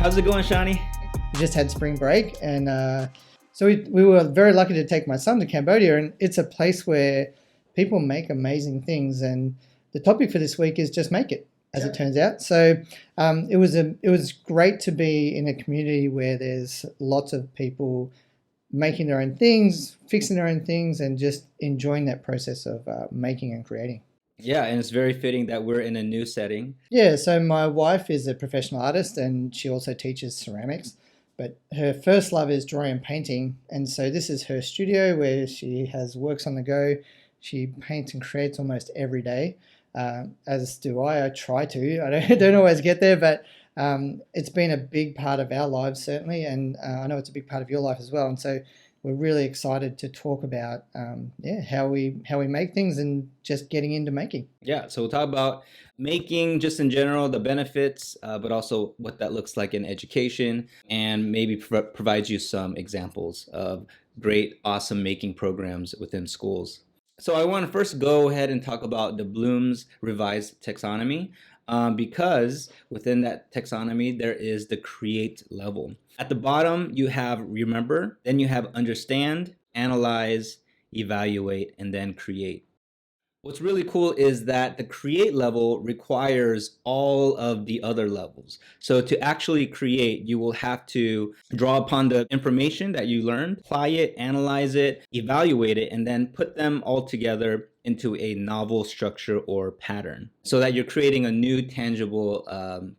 How's it going, Shawnee? We just had spring break, and so we were very lucky to take my son to Cambodia, and it's a place where people make amazing things. And the topic for this week is just make it, as it turns out. So it was great to be in a community where there's lots of people making their own things, fixing their own things, and just enjoying that process of making and creating. Yeah, and it's very fitting that we're in a new setting. Yeah, so my wife is a professional artist and she also teaches ceramics, but her first love is drawing and painting. And so this is her studio where she has works on the go. She paints and creates almost every day, as do I. I try to. I don't always get there, but it's been a big part of our lives, certainly. And I know it's a big part of your life as well. And so we're really excited to talk about how we make things and just getting into making. Yeah, so we'll talk about making just in general, the benefits, but also what that looks like in education, and maybe provide you some examples of great, awesome making programs within schools. So I want to first go ahead and talk about the Bloom's revised taxonomy, because within that taxonomy, there is the create level. At the bottom, you have remember, then you have understand, analyze, evaluate, and then create. What's really cool is that the create level requires all of the other levels. So to actually create, you will have to draw upon the information that you learned, apply it, analyze it, evaluate it, and then put them all together into a novel structure or pattern so that you're creating a new tangible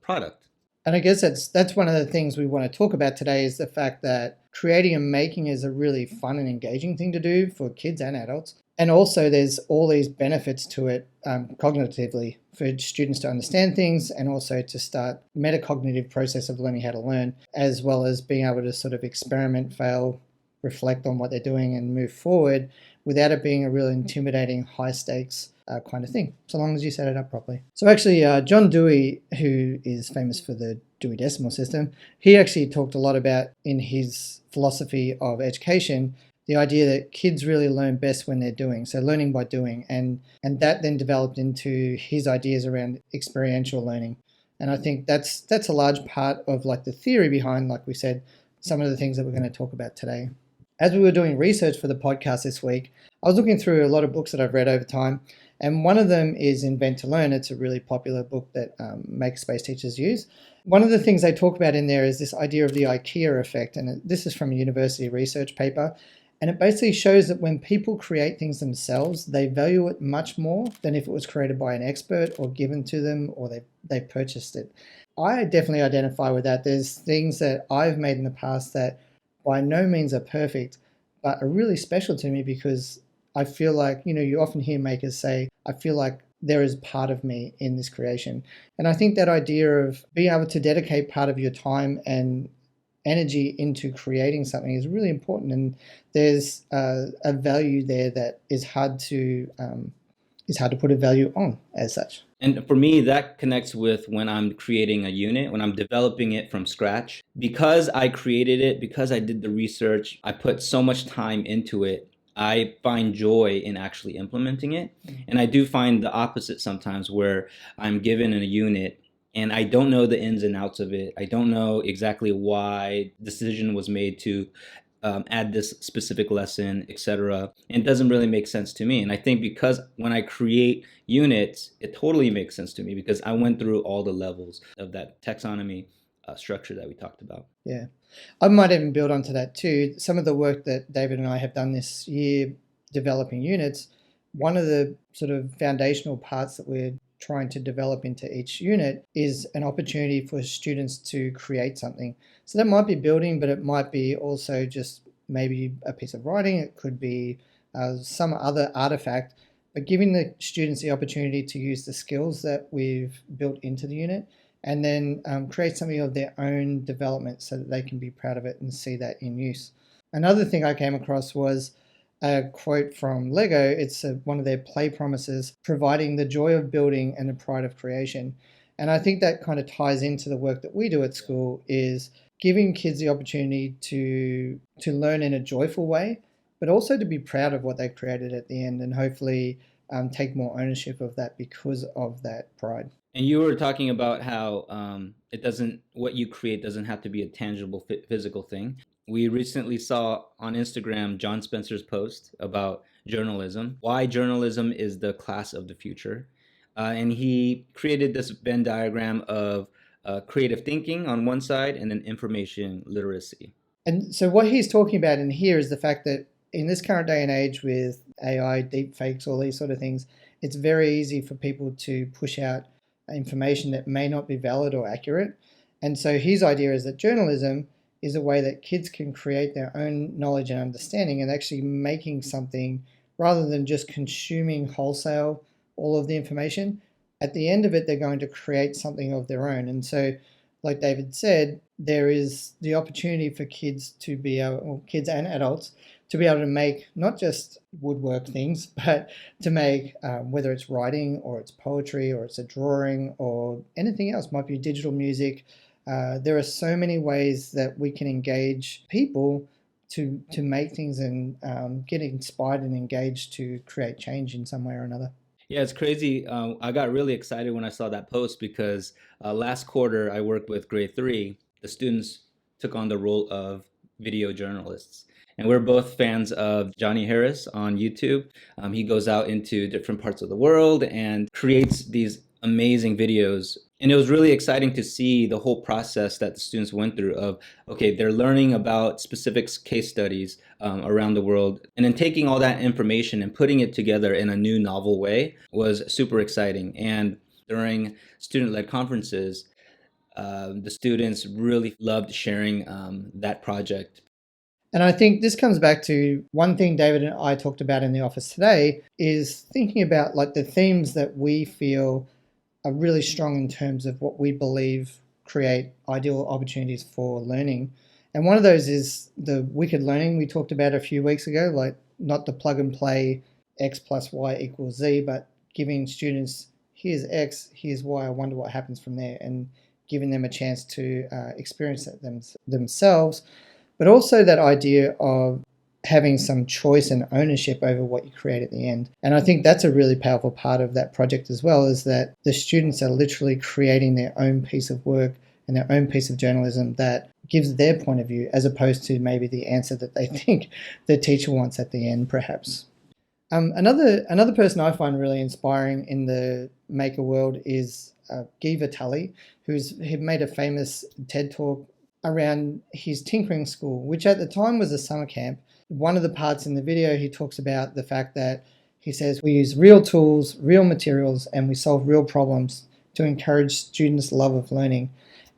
product. And I guess that's one of the things we want to talk about today is the fact that creating and making is a really fun and engaging thing to do for kids and adults. And also there's all these benefits to it cognitively for students to understand things and also to start metacognitive process of learning how to learn, as well as being able to sort of experiment, fail, reflect on what they're doing and move forward without it being a really intimidating, high stakes kind of thing, so long as you set it up properly. So actually, John Dewey, who is famous for the Dewey Decimal System, he actually talked a lot about in his philosophy of education, the idea that kids really learn best when they're doing, so learning by doing, and that then developed into his ideas around experiential learning. And I think that's a large part of like the theory behind, like we said, some of the things that we're going to talk about today. As we were doing research for the podcast this week, I was looking through a lot of books that I've read over time, and one of them is Invent to Learn. It's a really popular book that makerspace teachers use. One of the things they talk about in there is this idea of the IKEA effect, and this is from a university research paper, and it basically shows that when people create things themselves, they value it much more than if it was created by an expert or given to them or they purchased it. I definitely identify with that. There's things that I've made in the past that by no means are perfect, but are really special to me because I feel like, you often hear makers say, I feel like there is part of me in this creation. And I think that idea of being able to dedicate part of your time and energy into creating something is really important. And there's a value there that is hard to put a value on as such. And for me, that connects with when I'm creating a unit, when I'm developing it from scratch. Because I created it, because I did the research, I put so much time into it, I find joy in actually implementing it. And I do find the opposite sometimes where I'm given a unit and I don't know the ins and outs of it. I don't know exactly why decision was made to add this specific lesson, etc. And it doesn't really make sense to me. And I think because when I create units, it totally makes sense to me because I went through all the levels of that taxonomy structure that we talked about. Yeah. I might even build onto that too. Some of the work that David and I have done this year developing units, one of the sort of foundational parts that we're trying to develop into each unit is an opportunity for students to create something. So that might be building, but it might be also just maybe a piece of writing. It could be some other artifact, but giving the students the opportunity to use the skills that we've built into the unit and then create something of their own development so that they can be proud of it and see that in use. Another thing I came across was a quote from Lego. It's one of their play promises, providing the joy of building and the pride of creation. And I think that kind of ties into the work that we do at school, is giving kids the opportunity to learn in a joyful way, but also to be proud of what they created at the end and hopefully take more ownership of that because of that pride. And you were talking about how it doesn't, what you create doesn't have to be a tangible physical thing. We recently saw on Instagram John Spencer's post about journalism, why journalism is the class of the future. And he created this Venn diagram of creative thinking on one side and then information literacy. And so what he's talking about in here is the fact that in this current day and age with AI, deep fakes, all these sort of things, it's very easy for people to push out information that may not be valid or accurate. And so his idea is that journalism is a way that kids can create their own knowledge and understanding and actually making something rather than just consuming wholesale all of the information. At the end of it, they're going to create something of their own. And so, like David said, there is the opportunity for kids to be able, well, kids and adults, to be able to make not just woodwork things, but to make whether it's writing or it's poetry or it's a drawing or anything else, might be digital music. There are so many ways that we can engage people to make things and get inspired and engaged to create change in some way or another. Yeah, it's crazy. I got really excited when I saw that post because last quarter I worked with grade three. The students took on the role of video journalists. And we're both fans of Johnny Harris on YouTube. He goes out into different parts of the world and creates these amazing videos. And it was really exciting to see the whole process that the students went through of, okay, they're learning about specific case studies around the world. And then taking all that information and putting it together in a new novel way was super exciting. And during student-led conferences, the students really loved sharing that project. And I think this comes back to one thing David and I talked about in the office today is thinking about like the themes that we feel are really strong in terms of what we believe create ideal opportunities for learning. And one of those is the wicked learning we talked about a few weeks ago, like not the plug and play X plus Y equals Z, but giving students, here's X, here's Y, I wonder what happens from there, and giving them a chance to experience it themselves. But also that idea of having some choice and ownership over what you create at the end. And I think that's a really powerful part of that project as well, is that the students are literally creating their own piece of work and their own piece of journalism that gives their point of view as opposed to maybe the answer that they think the teacher wants at the end, perhaps. Another person I find really inspiring in the maker world is Guy Vitale, he made a famous TED talk around his tinkering school, which at the time was a summer camp. One of the parts in the video, he talks about the fact that he says we use real tools, real materials, and we solve real problems to encourage students' love of learning.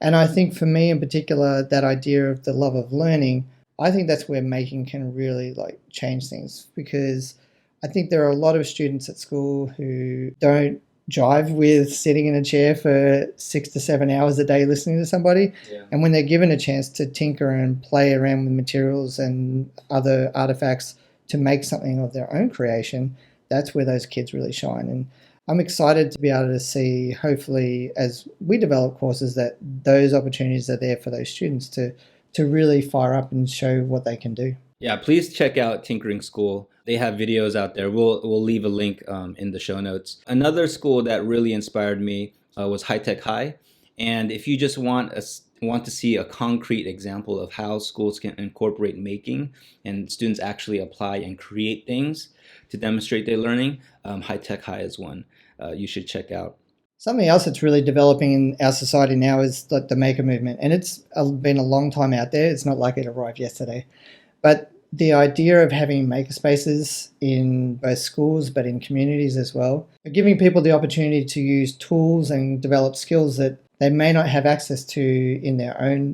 And I think for me in particular, that idea of the love of learning, I think that's where making can really like change things, because I think there are a lot of students at school who don't jive with sitting in a chair for 6 to 7 hours a day listening to somebody. Yeah. And when they're given a chance to tinker and play around with materials and other artifacts to make something of their own creation, that's where those kids really shine. And I'm excited to be able to see, hopefully, as we develop courses, that those opportunities are there for those students to really fire up and show what they can do. Yeah, please check out Tinkering School. They have videos out there. We'll leave a link in the show notes. Another school that really inspired me was High Tech High. And if you just want to see a concrete example of how schools can incorporate making and students actually apply and create things to demonstrate their learning, High Tech High is one you should check out. Something else that's really developing in our society now is like the maker movement. And it's been a long time out there. It's not like it arrived yesterday. But the idea of having makerspaces in both schools but in communities as well, giving people the opportunity to use tools and develop skills that they may not have access to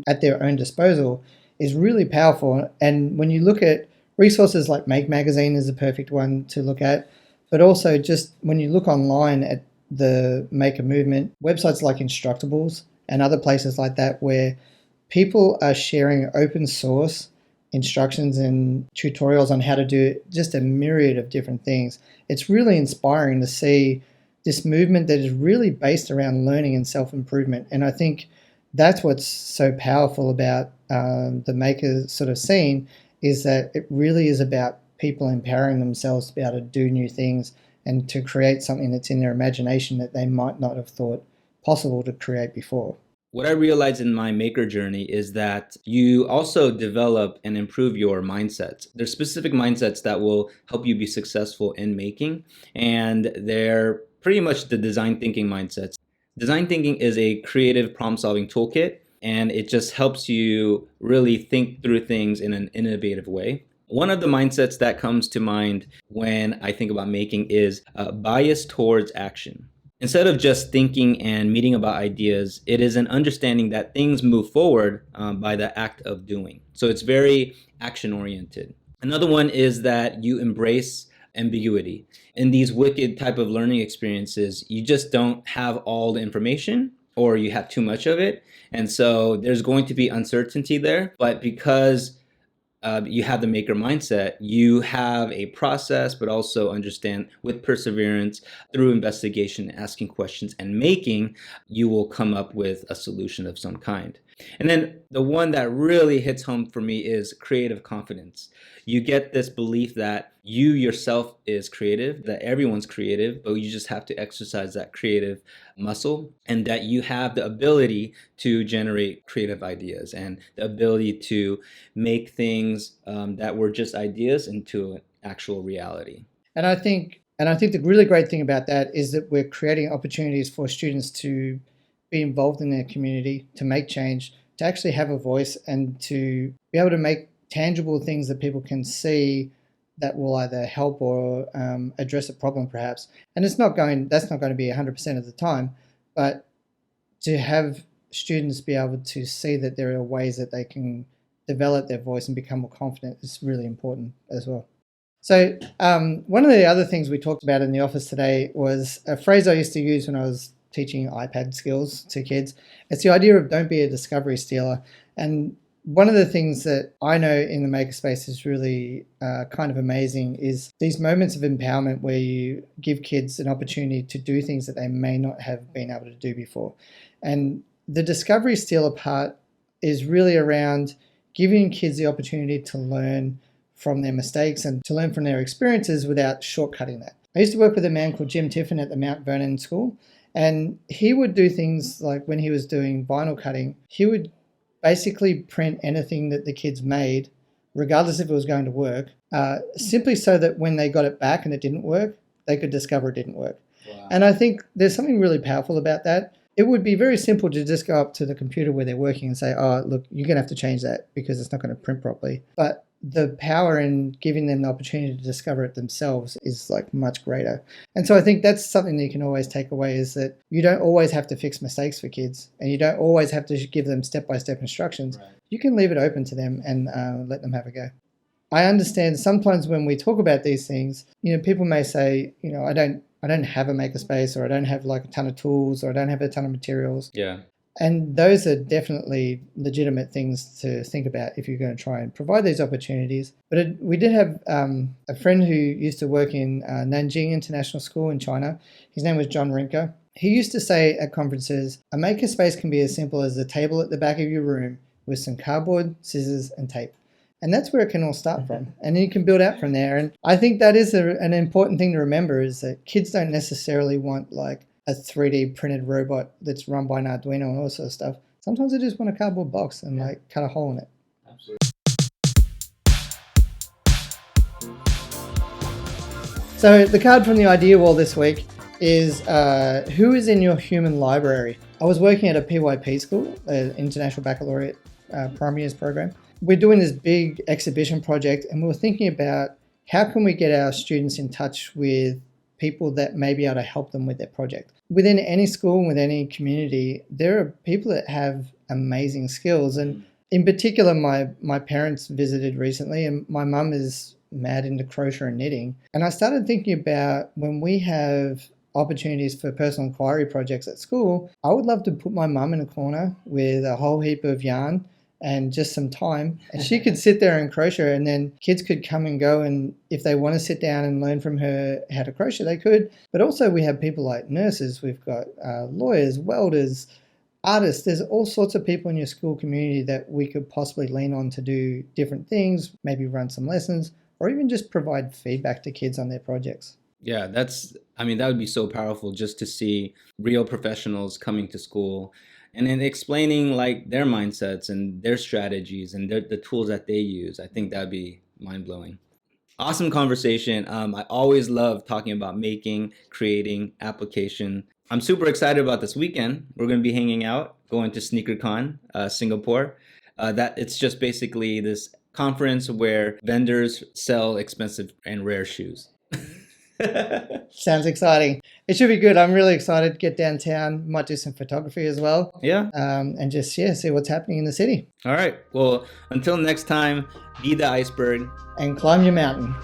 at their own disposal, is really powerful. And when you look at resources like Make Magazine is a perfect one to look at, but also just when you look online at the maker movement, websites like Instructables and other places like that where people are sharing open source instructions and tutorials on how to do just a myriad of different things. It's really inspiring to see this movement that is really based around learning and self-improvement. And I think that's what's so powerful about the maker sort of scene, is that it really is about people empowering themselves to be able to do new things and to create something that's in their imagination that they might not have thought possible to create before. What I realized in my maker journey is that you also develop and improve your mindsets. There's specific mindsets that will help you be successful in making, and they're pretty much the design thinking mindsets. Design thinking is a creative problem solving toolkit, and it just helps you really think through things in an innovative way. One of the mindsets that comes to mind when I think about making is bias towards action. Instead of just thinking and meeting about ideas, it is an understanding that things move forward by the act of doing. So it's very action oriented. Another one is that you embrace ambiguity. In these wicked type of learning experiences, you just don't have all the information or you have too much of it. And so there's going to be uncertainty there. But because you have the maker mindset, you have a process, but also understand with perseverance through investigation, asking questions, and making, you will come up with a solution of some kind. And then the one that really hits home for me is creative confidence. You get this belief that you yourself is creative, that everyone's creative, but you just have to exercise that creative muscle, and that you have the ability to generate creative ideas and the ability to make things that were just ideas into an actual reality. And I think the really great thing about that is that we're creating opportunities for students to be involved in their community, to make change, to actually have a voice, and to be able to make tangible things that people can see that will either help or address a problem, perhaps. And that's not going to be 100% of the time, but to have students be able to see that there are ways that they can develop their voice and become more confident is really important as well. So one of the other things we talked about in the office today was a phrase I used to use when I was teaching iPad skills to kids. It's the idea of don't be a discovery stealer. And one of the things that I know in the makerspace is really kind of amazing is these moments of empowerment where you give kids an opportunity to do things that they may not have been able to do before. And the discovery stealer part is really around giving kids the opportunity to learn from their mistakes and to learn from their experiences without shortcutting that. I used to work with a man called Jim Tiffin at the Mount Vernon School, and he would do things like when he was doing vinyl cutting, he would basically print anything that the kids made, regardless if it was going to work, simply so that when they got it back and it didn't work, they could discover it didn't work. Wow. And I think there's something really powerful about that. It would be very simple to just go up to the computer where they're working and say, oh, look, you're going to have to change that because it's not going to print properly. But the power in giving them the opportunity to discover it themselves is like much greater. And so I think that's something that you can always take away, is that you don't always have to fix mistakes for kids, and you don't always have to give them step-by-step instructions. Right. You can leave it open to them and let them have a go. I understand sometimes when we talk about these things, people may say, I don't have a makerspace, or I don't have like a ton of tools, or I don't have a ton of materials. Yeah. And those are definitely legitimate things to think about if you're going to try and provide these opportunities. But we did have a friend who used to work in Nanjing International School in China. His name was John Rinker. He used to say at conferences, a makerspace can be as simple as the table at the back of your room with some cardboard, scissors, and tape. And that's where it can all start from. And then you can build out from there. And I think that is an important thing to remember, is that kids don't necessarily want like a 3D printed robot that's run by an Arduino and all sorts of stuff. Sometimes they just want a cardboard box and like cut a hole in it. Absolutely. So the card from the idea wall this week is who is in your human library? I was working at a PYP school, an International Baccalaureate Primary Years program. We're doing this big exhibition project, and we were thinking about how can we get our students in touch with people that may be able to help them with their project. Within any school, with any community, there are people that have amazing skills. And in particular, my parents visited recently, and my mum is mad into crochet and knitting. And I started thinking about when we have opportunities for personal inquiry projects at school, I would love to put my mum in a corner with a whole heap of yarn and just some time, and she could sit there and crochet, and then kids could come and go, and if they want to sit down and learn from her how to crochet, they could. But also we have people like nurses, we've got lawyers, welders, artists. There's all sorts of people in your school community that we could possibly lean on to do different things, maybe run some lessons, or even just provide feedback to kids on their projects. Yeah, I mean, that would be so powerful just to see real professionals coming to school and then explaining like their mindsets and their strategies and the tools that they use. I think that'd be mind blowing. Awesome conversation. I always love talking about making, creating, application. I'm super excited about this weekend. We're going to be hanging out, going to SneakerCon, Singapore. That it's just basically this conference where vendors sell expensive and rare shoes. Sounds exciting. It should be good. I'm really excited to get downtown. Might do some photography as well. Yeah. And just, yeah, see what's happening in the city. All right. Well, until next time, be the iceberg and climb your mountain.